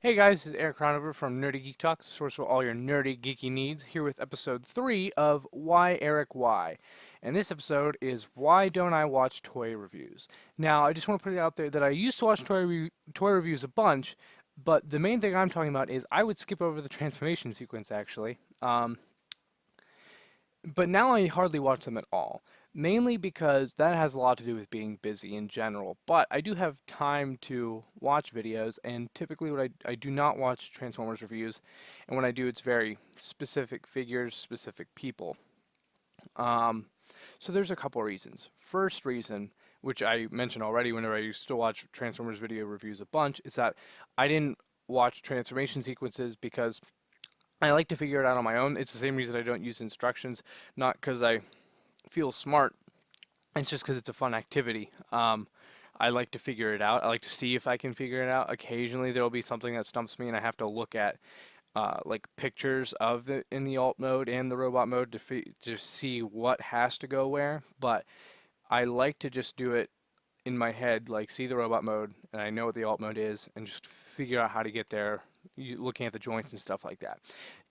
Hey guys, this is Eric Cronover from Nerdy Geek Talk, the source for all your nerdy geeky needs, here with episode 3 of Why Eric Why. And this episode is Why Don't I Watch Toy Reviews? Now, I just want to put it out there that I used to watch toy reviews a bunch, but the main thing I'm talking about is I would skip over the transformation sequence actually. But now I hardly watch them at all, mainly because that has a lot to do with being busy in general. But I do have time to watch videos, and typically I do not watch Transformers reviews, and when I do, it's very specific figures, specific people. Um, so there's a couple reasons. First reason, which I mentioned already whenever I used to watch Transformers video reviews a bunch, is that I didn't watch transformation sequences because I like to figure it out on my own. It's the same reason I don't use instructions, not because I feel smart. It's just because it's a fun activity. I like to figure it out. I like to see if I can figure it out. Occasionally, there'll be something that stumps me, and I have to look at like pictures of it in the alt mode and the robot mode to see what has to go where. But I like to just do it in my head, like see the robot mode, and I know what the alt mode is, and just figure out how to get there, looking at the joints and stuff like that.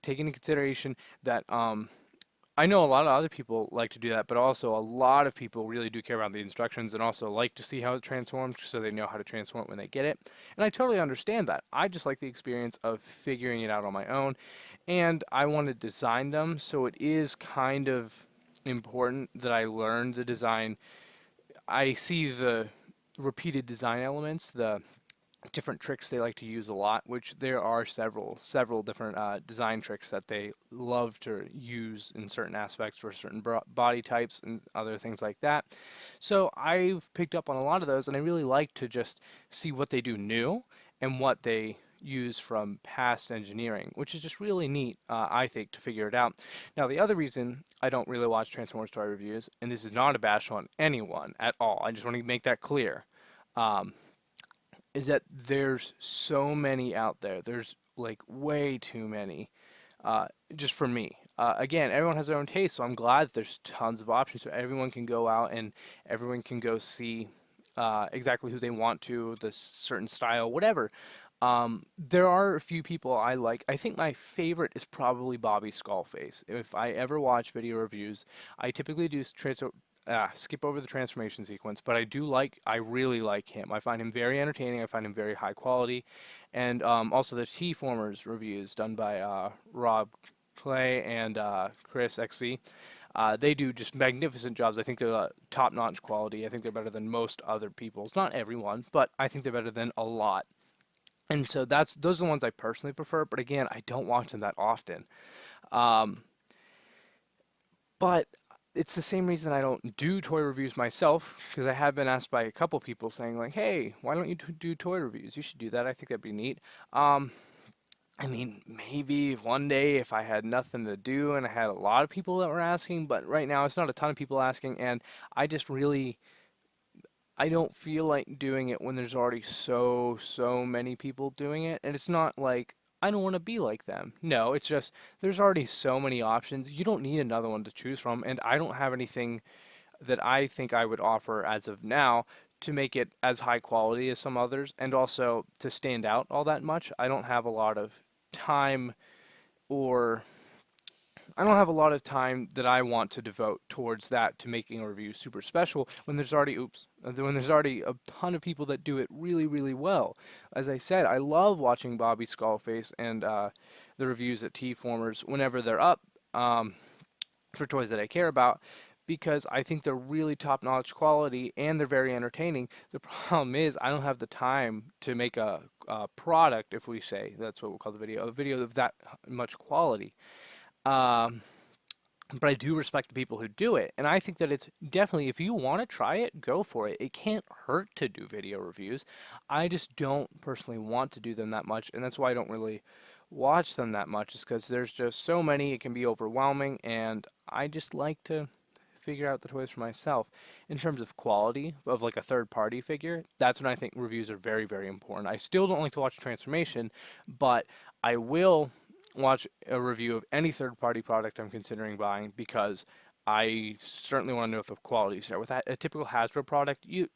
Taking into consideration that I know a lot of other people like to do that, but also a lot of people really do care about the instructions and also like to see how it transforms so they know how to transform it when they get it. And I totally understand that. I just like the experience of figuring it out on my own, and I want to design them, so it is kind of important that I learn the design. I see the repeated design elements, the different tricks they like to use a lot, which there are several different design tricks that they love to use in certain aspects for certain body types and other things like that. So I've picked up on a lot of those, and I really like to just see what they do new and what they use from past engineering, which is just really neat, I think, to figure it out. Now, the other reason I don't really watch Transformers toy reviews, and this is not a bash on anyone at all, I just want to make that clear. Um, is that there's so many out there. There's like way too many, just for me. Again, everyone has their own taste, so I'm glad that there's tons of options so everyone can go out and everyone can go see exactly who they want to, the certain style, whatever. There are a few people I like. I think my favorite is probably Bobby Skullface. If I ever watch video reviews, I typically do skip over the transformation sequence, but I really like him. I find him very entertaining. I find him very high quality, and also the T-Formers reviews done by Rob Clay and Chris XV. They do just magnificent jobs. I think they're top-notch quality. I think they're better than most other people's. Not everyone, but I think they're better than a lot. And so those are the ones I personally prefer. But again, I don't watch them that often. Um, but it's the same reason I don't do toy reviews myself, because I have been asked by a couple people saying like, "Hey, why don't you do toy reviews? You should do that. I think that'd be neat." Um, I mean, maybe one day if I had nothing to do and I had a lot of people that were asking, but right now it's not a ton of people asking, and I just really I don't feel like doing it when there's already so many people doing it, and it's not like I don't want to be like them. No, it's just there's already so many options. You don't need another one to choose from, and I don't have anything that I think I would offer as of now to make it as high quality as some others, and also to stand out all that much. I don't have a lot of time or I don't have a lot of time that I want to devote towards that to making a review super special when there's already when there's already a ton of people that do it really well. As I said, I love watching Bobby Skullface and the reviews at T-Formers whenever they're up for toys that I care about, because I think they're really top-notch quality and they're very entertaining. The problem is I don't have the time to make a product, if we say that's what we'll call the video, a video of that much quality. Um, but I do respect the people who do it, and I think that it's definitely, if you want to try it, go for it. It can't hurt to do video reviews. I just don't personally want to do them that much, and that's why I don't really watch them that much, is because there's just so many, it can be overwhelming, and I just like to figure out the toys for myself. In terms of quality of like a third party figure, that's when I think reviews are very important. I still don't like to watch transformation, but I will watch a review of any third party product I'm considering buying, because I certainly want to know if the quality is there. With a typical Hasbro product, you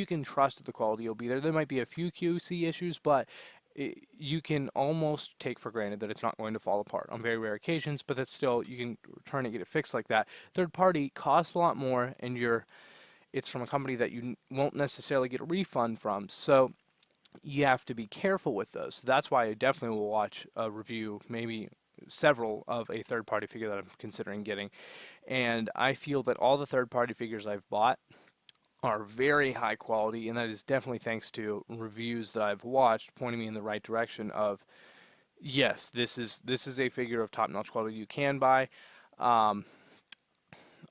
can trust that the quality will be there. There might be a few QC issues, but you can almost take for granted that it's not going to fall apart on very rare occasions, but that's still, you can return it, get it fixed like that. Third party costs a lot more, and it's from a company that you won't necessarily get a refund from. So you have to be careful with those. So that's why I definitely will watch a review, maybe several, of a third party figure that I'm considering getting. And I feel that all the third party figures I've bought are very high quality, and that is definitely thanks to reviews that I've watched pointing me in the right direction of, yes, this is a figure of top-notch quality you can buy. Um,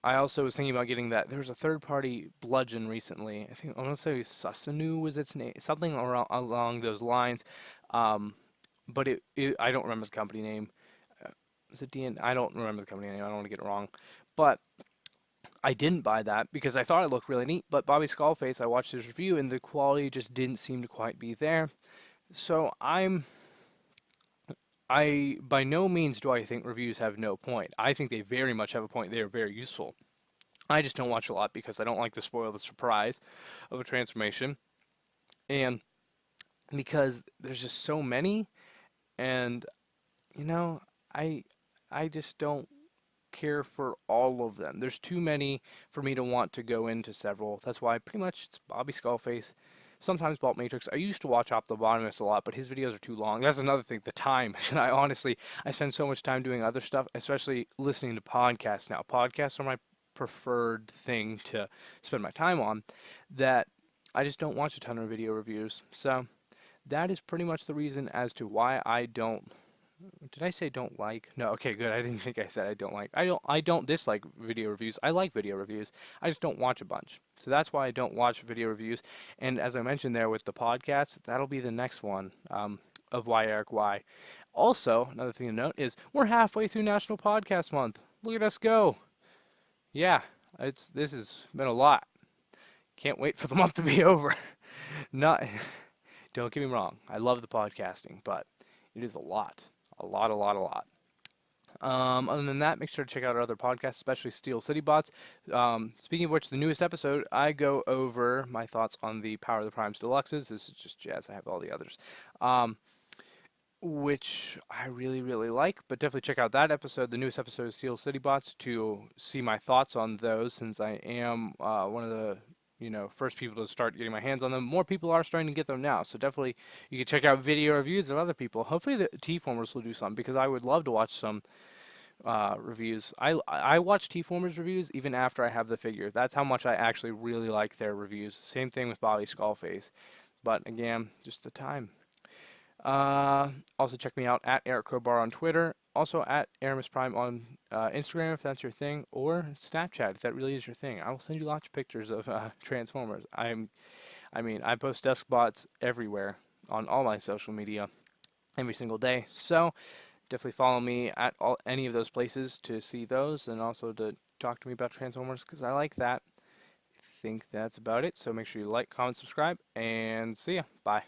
I also was thinking about getting that. There was a third-party bludgeon recently. I think I want to say Susanu was its name, something along those lines. Um, but I don't remember the company name. Was it DN? I don't remember the company name. I don't want to get it wrong. But I didn't buy that because I thought it looked really neat. But Bobby Skullface, I watched his review and the quality just didn't seem to quite be there. So I by no means do I think reviews have no point. I think they very much have a point. They are very useful. I just don't watch a lot because I don't like to spoil the surprise of a transformation, and because there's just so many, and you know, I I just don't care for all of them. There's too many for me to want to go into several. That's why pretty much it's Bobby Skullface, sometimes Bolt Matrix. I used to watch Ophthalmonomist a lot, but his videos are too long. That's another thing, the time. And I spend so much time doing other stuff, especially listening to podcasts now. Podcasts are my preferred thing to spend my time on, that I just don't watch a ton of video reviews. So that is pretty much the reason as to why I don't. Did I say don't like? No, okay, good. I didn't think I said I don't like. I don't dislike video reviews. I like video reviews. I just don't watch a bunch. So that's why I don't watch video reviews. And as I mentioned there with the podcast, that'll be the next one, of Why Eric Why. Also, another thing to note is we're halfway through National Podcast Month. Look at us go. Yeah, this has been a lot. Can't wait for the month to be over. Not, don't get me wrong. I love the podcasting, but it is a lot. A lot, a lot, a lot. Other than that, make sure to check out our other podcasts, especially Steel City Bots. Speaking of which, the newest episode, I go over my thoughts on the Power of the Primes Deluxes. This is just jazz. I have all the others, which I really, really like. But definitely check out that episode, the newest episode of Steel City Bots, to see my thoughts on those, since I am one of the first people to start getting my hands on them. More people are starting to get them now, so definitely you can check out video reviews of other people. Hopefully the T-Formers will do some, because I would love to watch some reviews. I watch T-Formers reviews even after I have the figure. That's how much I actually really like their reviews. Same thing with Bobby Skullface. But again, just the time. Also check me out at Eric Crowbar on Twitter. Also at Aramis Prime on Instagram if that's your thing, or Snapchat if that really is your thing. I will send you lots of pictures of Transformers. I post desk bots everywhere on all my social media every single day. So definitely follow me at any of those places to see those, and also to talk to me about Transformers, because I like that. I think that's about it. So make sure you like, comment, subscribe, and see ya. Bye.